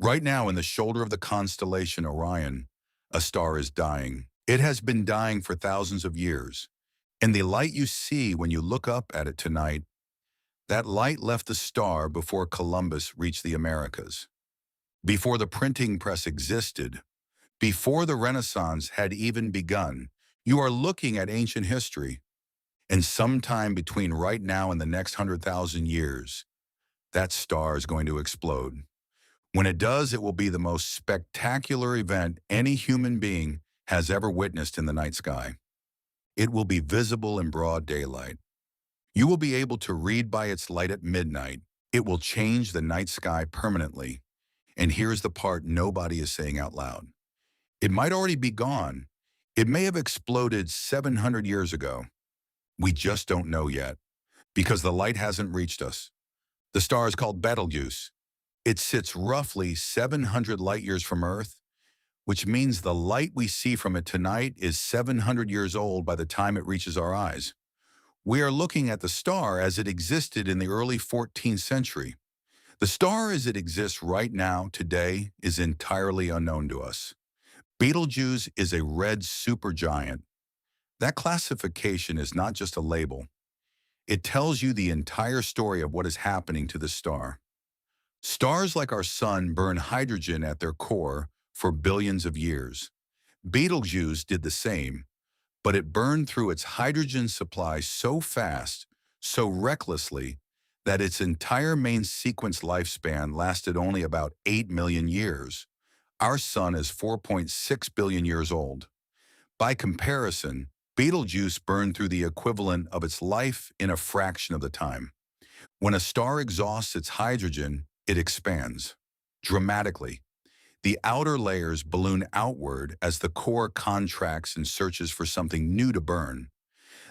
Right now, in the shoulder of the constellation Orion, a star is dying. It has been dying for thousands of years. And the light you see when you look up at it tonight, that light left the star before Columbus reached the Americas, before the printing press existed, before the Renaissance had even begun. You are looking at ancient history, and sometime between right now and the next 100,000 years, that star is going to explode. When it does, it will be the most spectacular event any human being has ever witnessed in the night sky. It will be visible in broad daylight. You will be able to read by its light at midnight. It will change the night sky permanently. And here's the part nobody is saying out loud. It might already be gone. It may have exploded 700 years ago. We just don't know yet, because the light hasn't reached us. The star is called Betelgeuse. It sits roughly 700 light years from Earth, which means the light we see from it tonight is 700 years old by the time it reaches our eyes. We are looking at the star as it existed in the early 14th century. The star as it exists right now, today, is entirely unknown to us. Betelgeuse is a red supergiant. That classification is not just a label. It tells you the entire story of what is happening to the star. Stars like our sun burn hydrogen at their core for billions of years. Betelgeuse did the same, but it burned through its hydrogen supply so fast, so recklessly, that its entire main sequence lifespan lasted only about 8 million years. Our sun is 4.6 billion years old. By comparison, Betelgeuse burned through the equivalent of its life in a fraction of the time. When a star exhausts its hydrogen, it expands dramatically. The outer layers balloon outward as the core contracts and searches for something new to burn.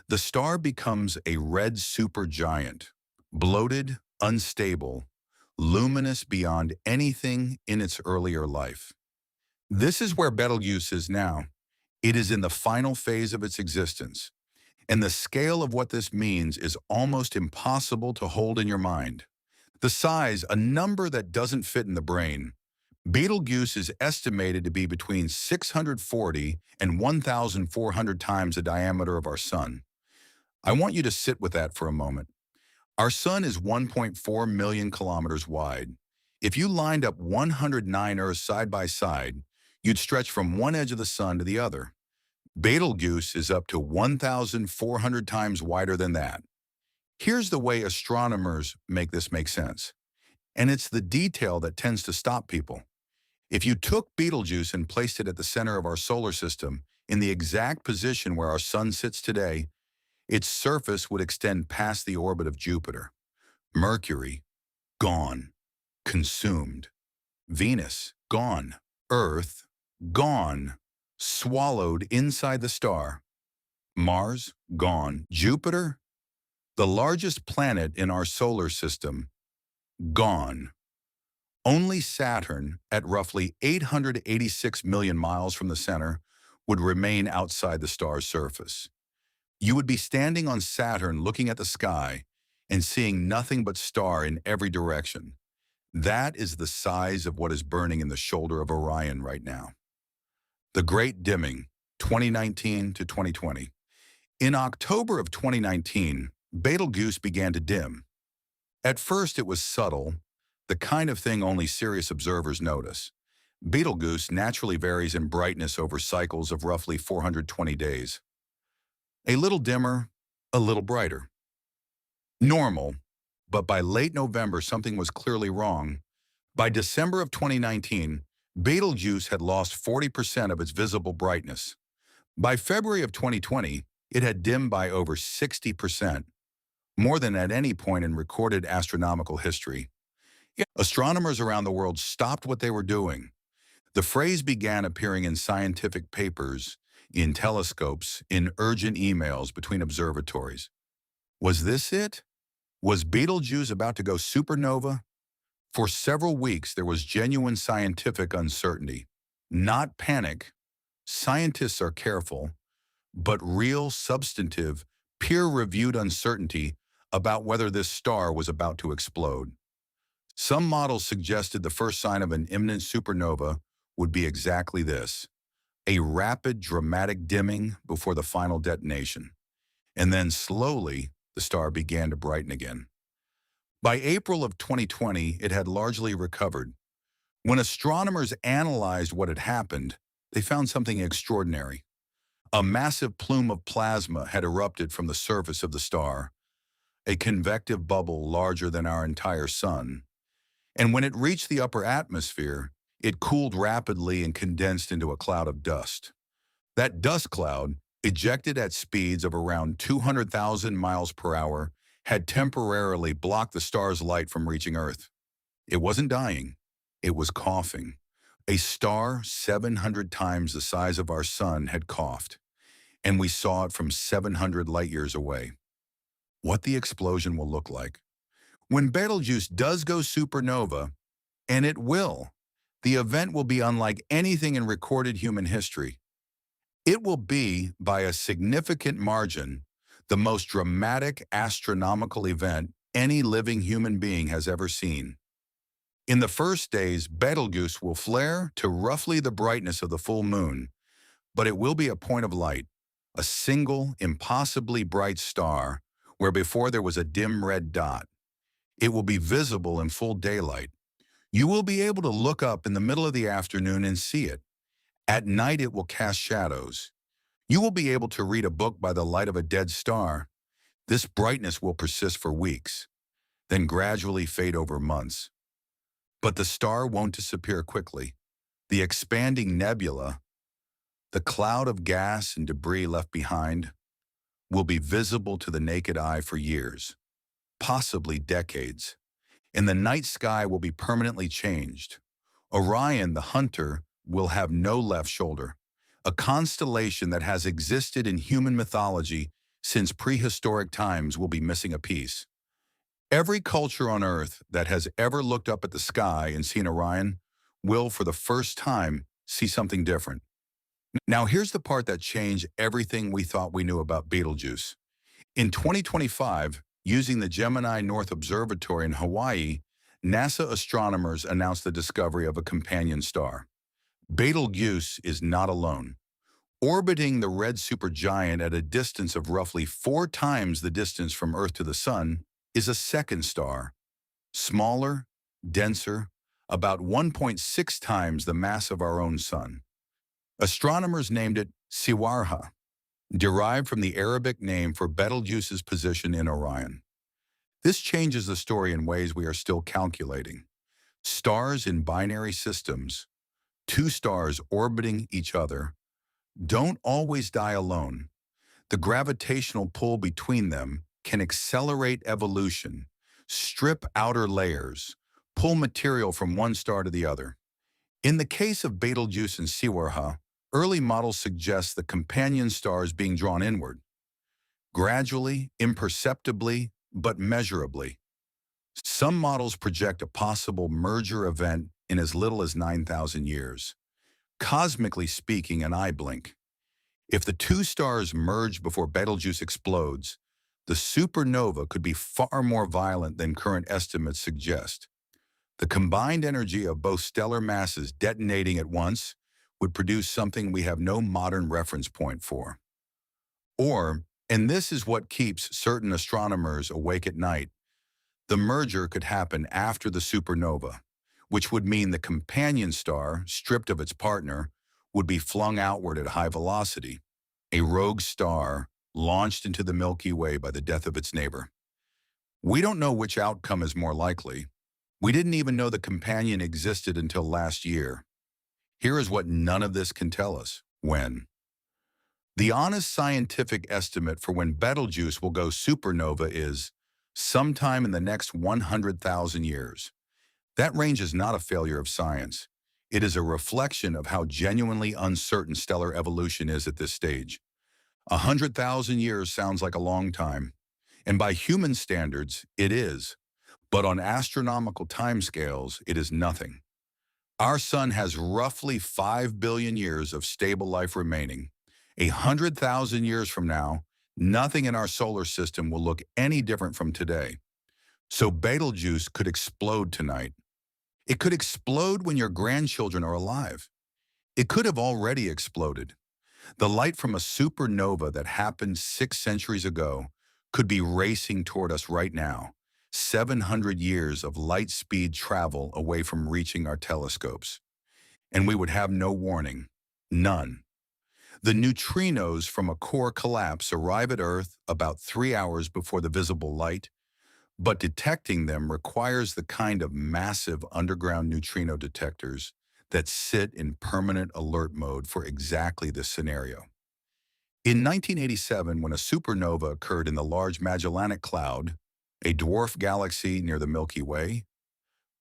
The star becomes a red supergiant, bloated, unstable, luminous beyond anything in its earlier life. This is where Betelgeuse is now. It is in the final phase of its existence, and the scale of what this means is almost impossible to hold in your mind. The size, a number that doesn't fit in the brain. Betelgeuse is estimated to be between 640 and 1,400 times the diameter of our sun. I want you to sit with that for a moment. Our sun is 1.4 million kilometers wide. If you lined up 109 Earths side by side, you'd stretch from one edge of the sun to the other. Betelgeuse is up to 1,400 times wider than that. Here's the way astronomers make this make sense. And it's the detail that tends to stop people. If you took Betelgeuse and placed it at the center of our solar system, in the exact position where our sun sits today, its surface would extend past the orbit of Jupiter. Mercury, gone, consumed. Venus, gone. Earth, gone, swallowed inside the star. Mars, gone. Jupiter, the largest planet in our solar system, gone. Only Saturn, at roughly 886 million miles from the center, would remain outside the star's surface. You would be standing on Saturn looking at the sky and seeing nothing but star in every direction. That is the size of what is burning in the shoulder of Orion right now. The Great Dimming, 2019 to 2020. In October of 2019, Betelgeuse began to dim. At first it was subtle, the kind of thing only serious observers notice. Betelgeuse naturally varies in brightness over cycles of roughly 420 days. A little dimmer, a little brighter. Normal, but by late November something was clearly wrong. By December of 2019, Betelgeuse had lost 40% of its visible brightness. By February of 2020, it had dimmed by over 60%, more than at any point in recorded astronomical history. Yet astronomers around the world stopped what they were doing. The phrase began appearing in scientific papers, in telescopes, in urgent emails between observatories. Was this it? Was Betelgeuse about to go supernova? For several weeks, there was genuine scientific uncertainty. Not panic. Scientists are careful, but real, substantive, peer-reviewed uncertainty about whether this star was about to explode. Some models suggested the first sign of an imminent supernova would be exactly this: a rapid, dramatic dimming before the final detonation. And then slowly, the star began to brighten again. By April of 2020, it had largely recovered. When astronomers analyzed what had happened, they found something extraordinary. A massive plume of plasma had erupted from the surface of the star, a convective bubble larger than our entire sun. And when it reached the upper atmosphere, it cooled rapidly and condensed into a cloud of dust. That dust cloud, ejected at speeds of around 200,000 miles per hour, had temporarily blocked the star's light from reaching Earth. It wasn't dying, it was coughing. A star 700 times the size of our sun had coughed, and we saw it from 700 light years away. What the explosion will look like. When Betelgeuse does go supernova, and it will, the event will be unlike anything in recorded human history. It will be, by a significant margin, the most dramatic astronomical event any living human being has ever seen. In the first days, Betelgeuse will flare to roughly the brightness of the full moon, but it will be a point of light, a single, impossibly bright star, where before there was a dim red dot. It will be visible in full daylight. You will be able to look up in the middle of the afternoon and see it. At night, it will cast shadows. You will be able to read a book by the light of a dead star. This brightness will persist for weeks, then gradually fade over months. But the star won't disappear quickly. The expanding nebula, the cloud of gas and debris left behind, will be visible to the naked eye for years, possibly decades. And the night sky will be permanently changed. Orion, the hunter, will have no left shoulder, a constellation that has existed in human mythology since prehistoric times will be missing a piece. Every culture on Earth that has ever looked up at the sky and seen Orion will, for the first time, see something different. Now, here's the part that changed everything we thought we knew about Betelgeuse. In 2025, using the Gemini North Observatory in Hawaii, NASA astronomers announced the discovery of a companion star. Betelgeuse is not alone. Orbiting the red supergiant at a distance of roughly 4 times the distance from Earth to the Sun is a second star, smaller, denser, about 1.6 times the mass of our own Sun. Astronomers named it Siwarha, derived from the Arabic name for Betelgeuse's position in Orion. This changes the story in ways we are still calculating. Stars in binary systems, 2 stars orbiting each other, don't always die alone. The gravitational pull between them can accelerate evolution, strip outer layers, pull material from one star to the other. In the case of Betelgeuse and Siwarha, early models suggest the companion stars being drawn inward, gradually, imperceptibly, but measurably. Some models project a possible merger event in as little as 9,000 years. Cosmically speaking, an eye blink. If the 2 stars merge before Betelgeuse explodes, the supernova could be far more violent than current estimates suggest. The combined energy of both stellar masses detonating at once would produce something we have no modern reference point for. Or, and this is what keeps certain astronomers awake at night, the merger could happen after the supernova, which would mean the companion star, stripped of its partner, would be flung outward at high velocity, a rogue star launched into the Milky Way by the death of its neighbor. We don't know which outcome is more likely. We didn't even know the companion existed until last year. Here is what none of this can tell us: when. The honest scientific estimate for when Betelgeuse will go supernova is sometime in the next 100,000 years. That range is not a failure of science. It is a reflection of how genuinely uncertain stellar evolution is at this stage. 100,000 years sounds like a long time, and by human standards, it is. But on astronomical timescales, it is nothing. Our sun has roughly 5 billion years of stable life remaining. 100,000 years from now, nothing in our solar system will look any different from today. So Betelgeuse could explode tonight. It could explode when your grandchildren are alive. It could have already exploded. The light from a supernova that happened 6 centuries ago could be racing toward us right now, 700 years of light speed travel away from reaching our telescopes. And we would have no warning. None. The neutrinos from a core collapse arrive at Earth about 3 hours before the visible light, but detecting them requires the kind of massive underground neutrino detectors that sit in permanent alert mode for exactly this scenario. In 1987, when a supernova occurred in the Large Magellanic Cloud, a dwarf galaxy near the Milky Way,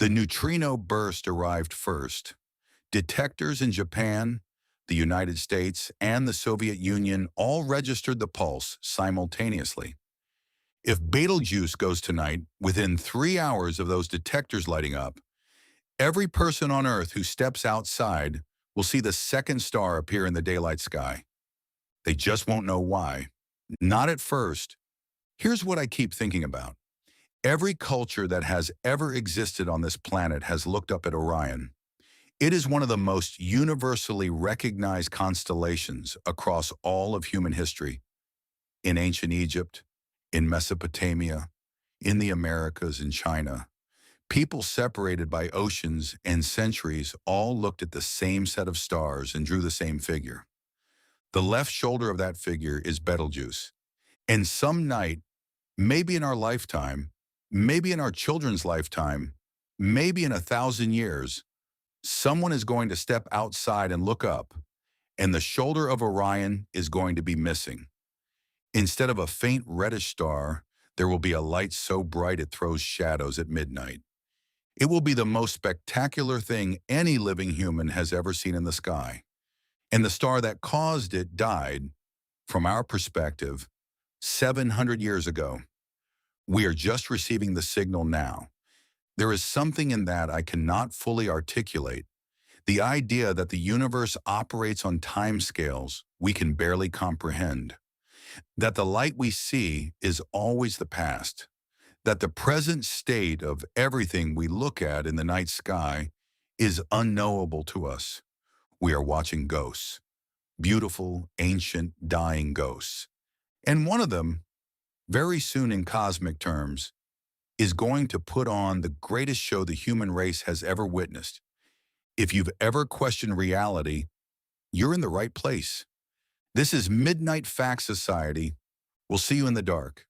the neutrino burst arrived first. Detectors in Japan, the United States, and the Soviet Union all registered the pulse simultaneously. If Betelgeuse goes tonight, within 3 hours of those detectors lighting up, every person on Earth who steps outside will see the second star appear in the daylight sky. They just won't know why. Not at first. Here's what I keep thinking about. Every culture that has ever existed on this planet has looked up at Orion. It is one of the most universally recognized constellations across all of human history. In ancient Egypt, in Mesopotamia, in the Americas, in China, people separated by oceans and centuries all looked at the same set of stars and drew the same figure. The left shoulder of that figure is Betelgeuse. And some night, maybe in our lifetime, maybe in our children's lifetime, maybe in 1,000 years, someone is going to step outside and look up, and the shoulder of Orion is going to be missing. Instead of a faint reddish star, there will be a light so bright it throws shadows at midnight. It will be the most spectacular thing any living human has ever seen in the sky. And the star that caused it died, from our perspective, 700 years ago. We are just receiving the signal now. There is something in that I cannot fully articulate. The idea that the universe operates on timescales we can barely comprehend. That the light we see is always the past. That the present state of everything we look at in the night sky is unknowable to us. We are watching ghosts. Beautiful, ancient, dying ghosts. And one of them, very soon in cosmic terms, is going to put on the greatest show the human race has ever witnessed. If you've ever questioned reality, you're in the right place. This is Midnight Fact Society. We'll see you in the dark.